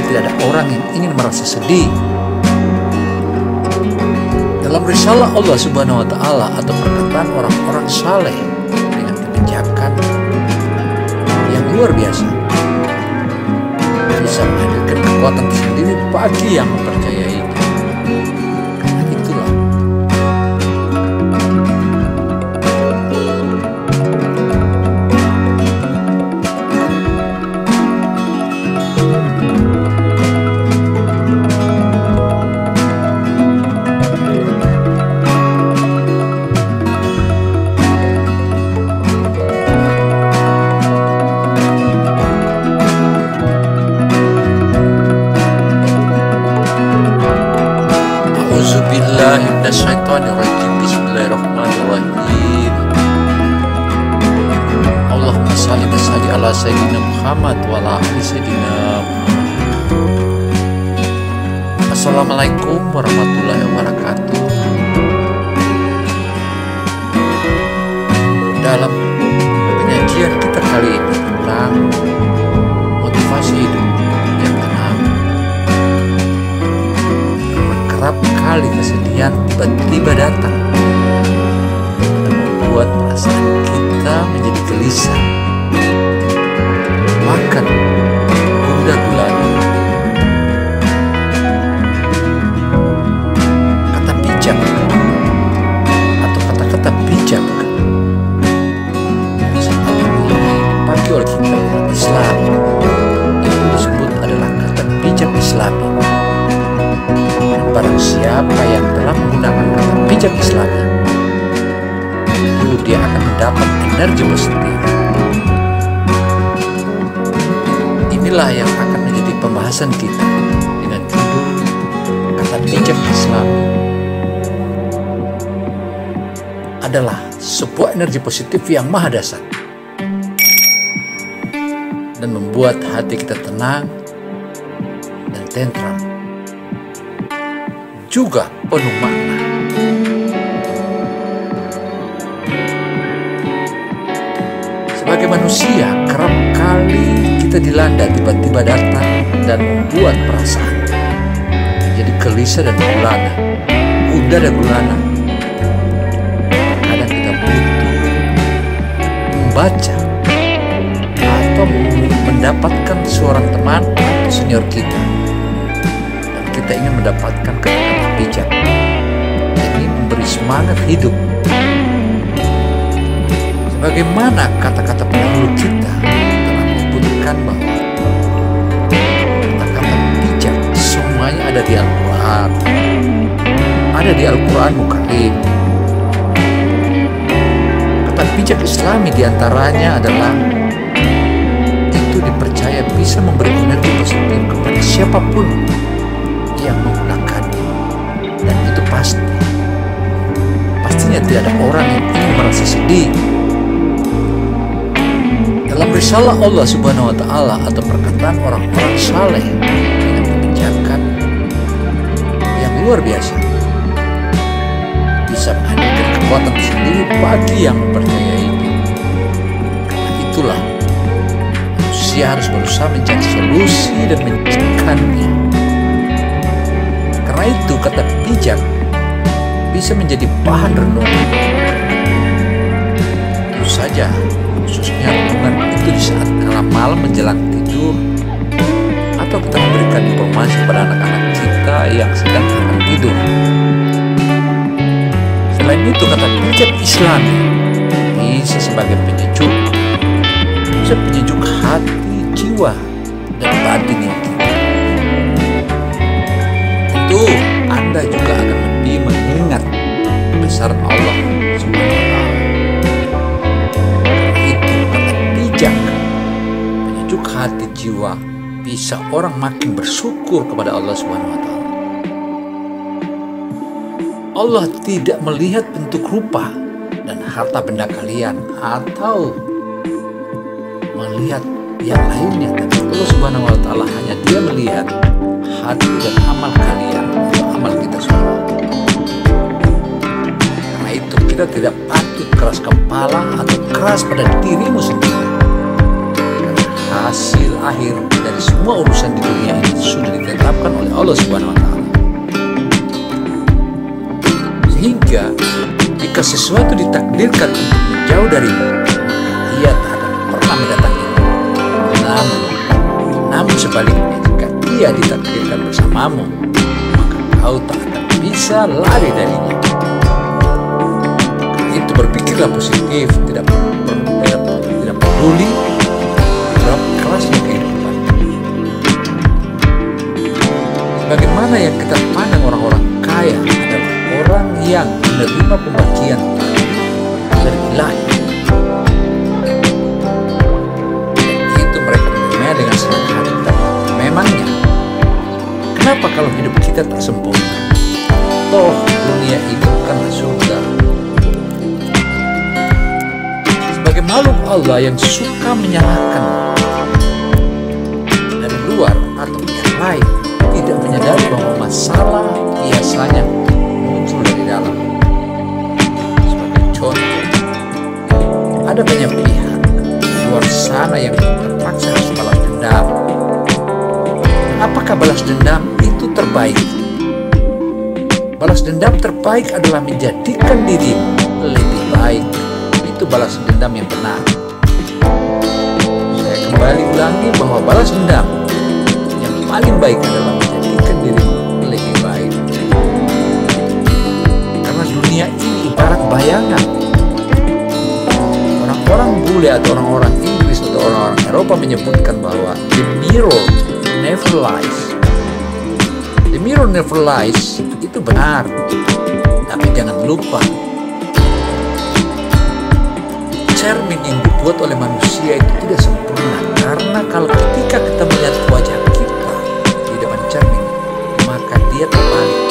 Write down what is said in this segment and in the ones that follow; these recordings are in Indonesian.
tidak ada orang yang ingin merasa sedih. Dalam risalah Allah Subhanahu wa Ta'ala atau perkataan orang-orang saleh dengan kebijakan yang luar biasa bisa menghadirkan kekuatan tersendiri bagi yang mempercayainya. Karena itulah A'udzubillahiminasyaitonirrajim. Bismillahirrahmanirrahim. Allahumma shalli wa sallim ala sayyidina Muhammad wa ala ali sayyidina Muhammad. Assalamualaikum warahmatullahi wabarakatuh. Dalam penyajian kita kali ini tentang motivasi hidup yang tenang, kerap kali kesedihan tiba-tiba datang dan membuat perasaan kita menjadi gelisah, makan gundah gulana. Kata bijak atau kata-kata bijak yang sangat dipakai oleh kita umat Islam itu disebut adalah kata bijak Islami. Barang siapa yang telah menggunakan kata bijak Islami, itu dia akan mendapat energi positif. Inilah yang akan menjadi pembahasan kita dengan judul kata bijak Islami adalah sebuah energi positif yang maha dasar dan membuat hati kita tenang dan tentram, juga penuh makna. Sebagai manusia, kerap kali kita dilanda tiba-tiba datang dan membuat perasaan jadi gelisah dan gulana, gundah dan gulana. Kadang kita butuh membaca atau mendapatkan seorang teman atau senior kita. Kita ingin mendapatkan kata-kata bijak yang ingin memberi semangat hidup. Sebagaimana kata-kata pendahulu kita telah menyebutkan bahwa kata-kata bijak semuanya ada di Al-Quran, ada di Al-Quran Mukarim. Kata bijak Islami diantaranya adalah itu dipercaya bisa memberi energi positif kepada siapapun yang menggunakannya, dan itu pastinya tidak ada orang yang ingin merasa sedih. Dalam risalah Allah Subhanahu wa Ta'ala atau perkataan orang-orang saleh dengan kebijakan yang luar biasa bisa menghadirkan kekuatan tersendiri bagi yang mempercayainya. Karena itulah manusia harus berusaha mencari solusi dan menciptakannya. Karena itu kata bijak bisa menjadi bahan renungan. Tentu saja khususnya renungan itu di saat malam menjelang tidur, atau kita memberikan informasi pada anak-anak kita yang sedang akan tidur. Selain itu kata bijak Islami bisa sebagai penyejuk, bisa penyejuk hati, jiwa, dan batin yang kita. Tentu Anda juga akan lebih mengingat kebesaran Allah Subhanahu wa Ta'ala. Karena itu kata bijak penyejuk hati jiwa, bisa orang makin bersyukur kepada Allah Subhanahu wa Ta'ala. Allah tidak melihat bentuk rupa dan harta benda kalian atau melihat yang lainnya, tapi Allah Subhanahu wa Ta'ala hanya Dia melihat hati dan amal kalian, amal kita semua. Karena itu kita tidak patut keras kepala atau keras pada dirimu sendiri, karena hasil akhir dari semua urusan di dunia ini sudah ditetapkan oleh Allah Subhanahu wa Ta'ala. Sehingga jika sesuatu ditakdirkan untuk menjauh darimu, ia tak akan pernah mendatangimu. Namun sebaliknya, jika ia ditakdirkan bersamamu, maka kau tak akan bisa lari darinya. Karena itu berpikirlah positif, tidak peduli berapa kerasnya kehidupan. Bagaimana yang kita pandang orang-orang kaya adalah orang yang menerima pembagian dari ilahi. Dan itu mereka menerima dengan senang hati. Memangnya, kenapa kalau hidup kita tak sempurna? Toh dunia ini bukanlah surga. Sebagai makhluk Allah yang suka menyalahkan dari luar atau yang lain, tidak menyadari bahwa masalah biasanya muncul dari dalam. Sebagai contoh, ada banyak pihak di luar sana yang terpaksa harus balas dendam. Apakah balas dendam itu terbaik? Balas dendam terbaik adalah menjadikan dirimu lebih baik. Itu balas dendam yang benar. Saya kembali ulangi bahwa balas dendam yang paling baik adalah menjadikan dirimu lebih baik. Karena dunia ini ibarat bayangan. Orang-orang bule atau orang-orang Inggris atau orang-orang Eropa menyebutkan bahwa the mirror never lies. The mirror never lies itu benar. Tapi jangan lupa, cermin yang dibuat oleh manusia itu tidak sempurna. Karena kalau ketika kita melihat wajah kita di depan cermin, maka dia terbalik.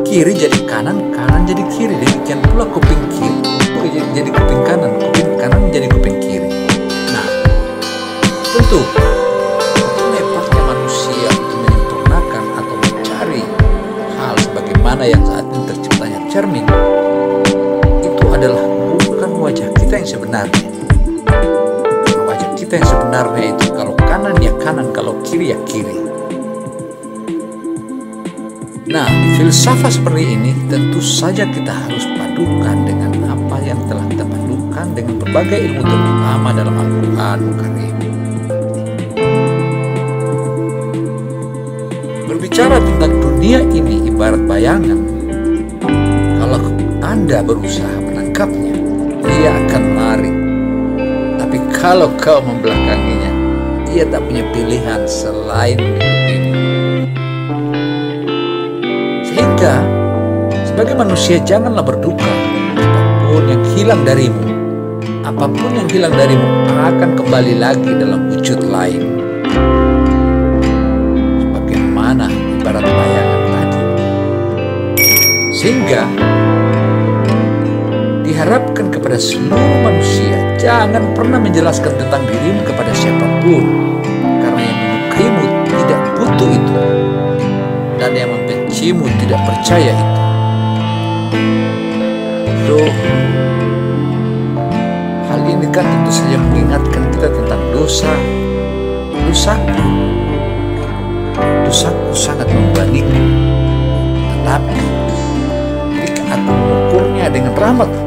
Kiri jadi kanan, kanan jadi kiri. Demikian pula kuping kiri jadi kuping kanan, kuping kanan menjadi kuping kiri. Nah, tentu nepatnya manusia untuk menyempurnakan atau mencari hal sebagaimana yang saat ini terciptanya cermin, itu adalah bukan wajah kita yang sebenarnya. Wajah kita yang sebenarnya itu kalau kanan ya kanan, kalau kiri ya kiri. Nah, filsafat seperti ini tentu saja kita harus padukan dengan apa yang telah kita padukan dengan berbagai ilmu terutama dalam Al-Quran Karim. Berbicara tentang dunia ini ibarat bayangan. Kalau Anda berusaha menangkapnya, ia akan lari. Tapi kalau kau membelakanginya, ia tak punya pilihan selain mengikutimu. Sehingga sebagai manusia janganlah berduka. Apapun yang hilang darimu, apapun yang hilang darimu akan kembali lagi dalam wujud lain. Sebagaimana ibarat bayangan tadi. Sehingga diharapkan kepada seluruh manusia, jangan pernah menjelaskan tentang dirimu kepada siapapun, karena yang menyukaimu tidak butuh itu, dan yang membencimu tidak percaya itu. Hal ini kan tentu saja mengingatkan kita tentang dosa. Dosaku sangat membebaniku, tetapi jika aku mengukurnya dengan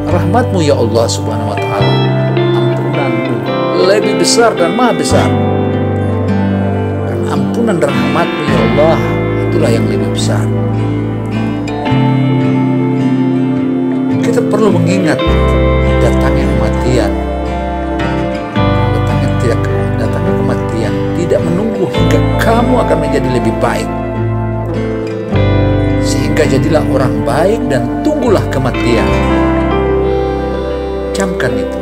rahmatmu ya Allah Subhanahu wa Ta'ala, ampunanmu lebih besar dan maha besar. Karena ampunan dan rahmatmu ya Allah itulah yang lebih besar. Kita perlu mengingat datangnya kematian. Datangnya kematian tidak menunggu hingga kamu akan menjadi lebih baik. Sehingga jadilah orang baik dan tunggulah kematian. Camkan itu.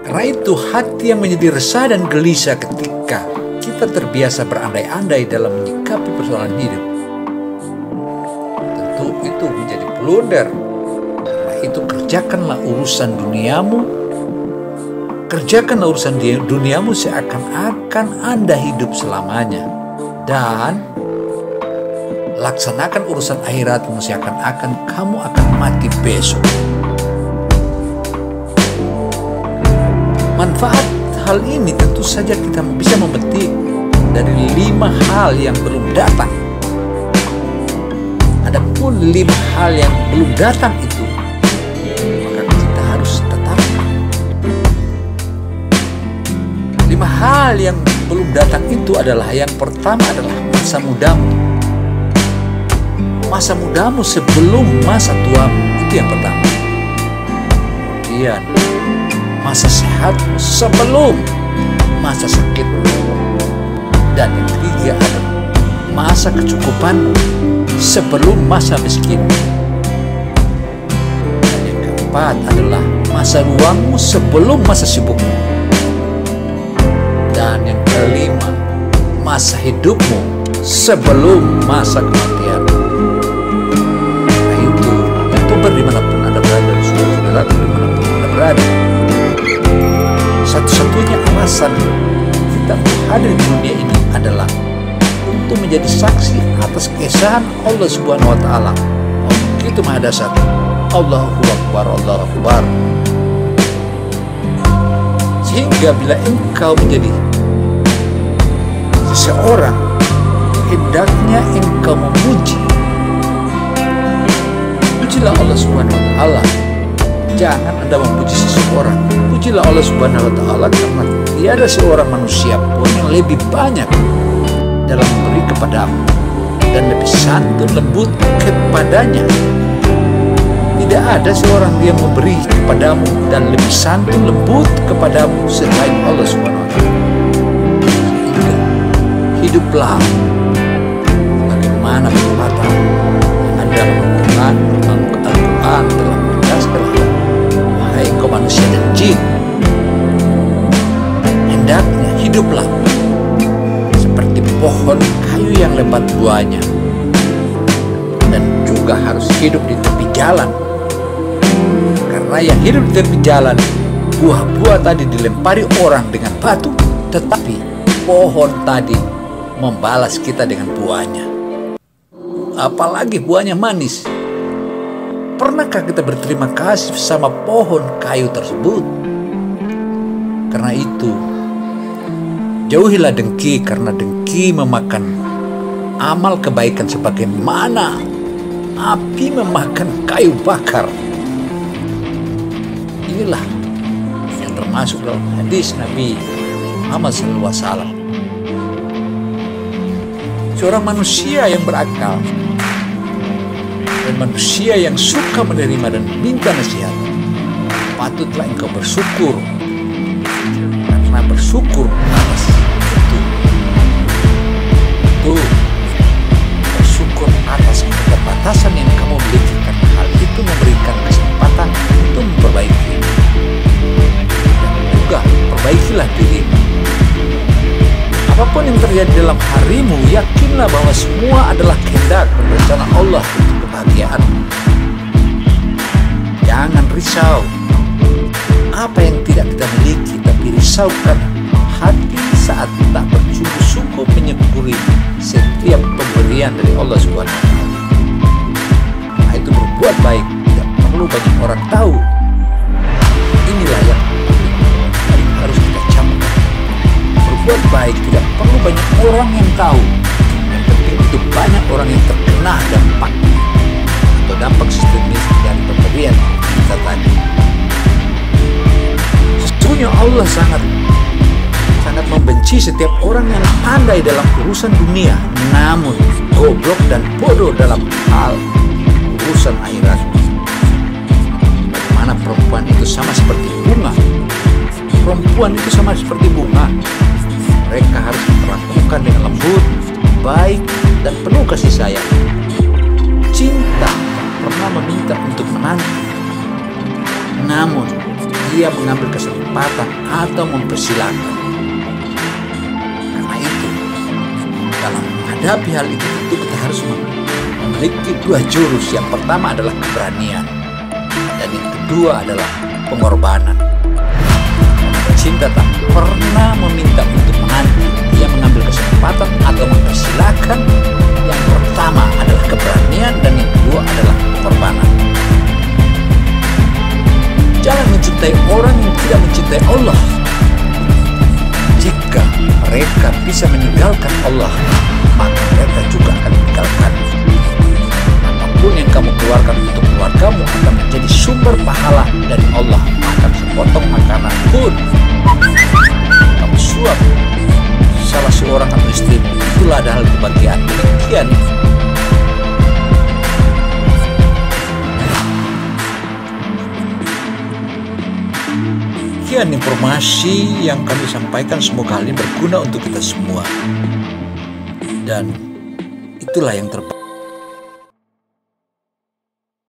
Karena itu hati yang menjadi resah dan gelisah ketika kita terbiasa berandai-andai dalam menyikapi persoalan hidup. Tentu itu menjadi blunder. Karena itu kerjakanlah urusan duniamu. Kerjakanlah urusan duniamu seakan-akan Anda hidup selamanya. Dan laksanakan urusan akhiratmu seakan-akan kamu akan mati besok. Manfaat hal ini tentu saja kita bisa memetik dari 5 hal yang belum datang. Adapun 5 hal yang belum datang itu, maka kita harus tetap. 5 hal yang belum datang itu adalah, yang pertama adalah masa mudamu. Masa mudamu sebelum masa tuamu, itu yang pertama. Kemudian masa sehatmu sebelum masa sakitmu. Dan yang ketiga adalah masa kecukupanmu sebelum masa miskin. Dan yang keempat adalah masa luangmu sebelum masa sibukmu. Dan yang kelima, masa hidupmu sebelum masa kematianmu. Nah itu, youtuber dimanapun Anda berada, saudara-saudara dimanapun Anda berada, satu-satunya alasan kita hadir di dunia ini adalah untuk menjadi saksi atas keesaan Allah Subhanahu wa Ta'ala. Begitu Maha Dasar. Allahu Akbar, Allahu Akbar. Sehingga bila engkau menjadi seseorang, hendaknya engkau memuji. Pujilah Allah Subhanahu wa Ta'ala. Jangan Anda memuji seseorang. Pujilah Allah Subhanahu wa Ta'ala, karena tiada seorang manusia pun yang lebih banyak dalam memberi kepadamu dan lebih santun lembut kepadanya. Tidak ada seorang yang memberi kepadamu dan lebih santun lembut kepadamu selain Allah Subhanahu wa Ta'ala. Sehingga hiduplah bagaimana pepatah yang ada dalam Al-Quran telah menegaskan, wahai engkau manusia dan jin, hendaknya hiduplah seperti pohon kayu yang lebat buahnya, dan juga harus hidup di tepi jalan. Karena yang hidup di tepi jalan, buah-buah tadi dilempari orang dengan batu, tetapi pohon tadi membalas kita dengan buahnya. Apalagi buahnya manis. Pernahkah kita berterima kasih sama pohon kayu tersebut? Karena itu, jauhilah dengki, karena dengki memakan amal kebaikan sebagaimana api memakan kayu bakar. Inilah yang termasuk dalam hadis Nabi Muhammad SAW. Seorang manusia yang berakal dan manusia yang suka menerima dan minta nasihat, patutlah engkau bersyukur, karena bersyukur atas itu bersyukur atas keterbatasan yang kamu miliki, karena hal itu memberikan kesempatan untuk memperbaiki. Dan juga perbaikilah dirimu. Apapun yang terjadi dalam harimu, yakinlah bahwa semua adalah kehendak dan rencana Allah untuk kebahagiaanmu. Jangan risau apa yang tidak kita miliki, tapi risaukan hati saat tak bersungguh-sungguh menyukuri setiap pemberian dari Allah Subhanahu wa Ta'ala. Nah, itu berbuat baik, tidak perlu banyak orang tahu. Inilah yang harus kita camkan. Berbuat baik tidak perlu banyak orang yang tahu. Yang penting itu banyak orang yang terkena dampaknya atau dampak sistemis dari pemberian kita tadi. Sesungguhnya Allah sangat membenci setiap orang yang pandai dalam urusan dunia, namun goblok dan bodoh dalam hal urusan akhirat. Bagaimana perempuan itu sama seperti bunga. Perempuan itu sama seperti bunga. Mereka harus diperlakukan dengan lembut, baik, dan penuh kasih sayang. Cinta pernah meminta untuk menanti, namun dia mengambil kesempatan atau mempersilahkan. Karena itu, dalam menghadapi hal itu tentu kita harus memiliki 2 jurus. Yang pertama adalah keberanian, dan yang kedua adalah pengorbanan. Cinta tak pernah meminta untuk menanti, dia mengambil kesempatan atau mempersilahkan. Yang pertama adalah keberanian, dan yang kedua adalah pengorbanan. Jangan mencintai orang yang tidak mencintai Allah. meninggalkan Allah, maka mereka juga akan meninggalkan. Apapun yang kamu keluarkan untuk keluargamu akan menjadi sumber pahala dari Allah. Bahkan sepotong makanan pun kamu suap salah seorang atau istrimu, itulah adalah kebahagiaan. Demikian informasi yang kami sampaikan, semoga hal ini berguna untuk kita semua. Dan itulah yang terpenting.